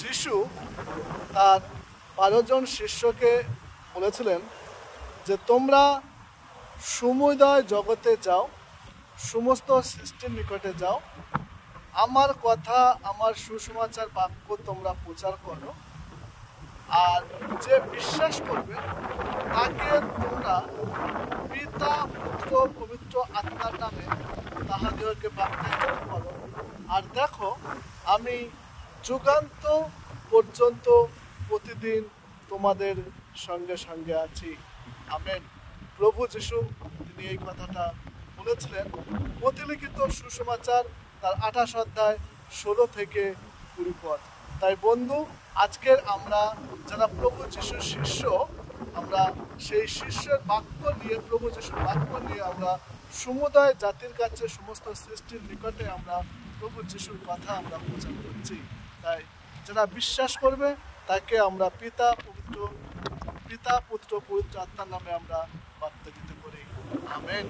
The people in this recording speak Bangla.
যিশু তার 12 জন শিষ্যকে বলেছিলেন যে তোমরা সমুদয় জগতে যাও, সমস্ত সৃষ্টির নিকটে যাও, আমার কথা, আমার সুসমাচার বাক্য তোমরা প্রচার করো, আর যে বিশ্বাস করবে তাকে তোমরা পিতা, পুত্র, পবিত্র আত্মার নামে তাহাদেরকে বাপ্তায়িত করো। আর দেখো, আমি যুগান্ত পর্যন্ত প্রতিদিন তোমাদের সঙ্গে সঙ্গে আছি। আমেন। প্রভু যিশু তিনি এই কথাটা বলেছিলেন প্রতিলিখিত সুসমাচার তার 28 অধ্যায় 16 থেকে 20 পদ। তাই বন্ধু, আজকের আমরা যারা প্রভু যিশুর শিষ্য, আমরা সেই শিষ্যের বাক্য নিয়ে, প্রভু যিশুর বাক্য নিয়ে আমরা সমুদায় জাতির কাছে, সমস্ত সৃষ্টির নিকটে আমরা প্রভু যিশুর কথা আমরা প্রচার করছি। তাই যারা বিশ্বাস করবে তাকে আমরা পিতা, পুত্র, পবিত্র আত্মার নামে আমরা বাপ্তায়িত করি। আমেন।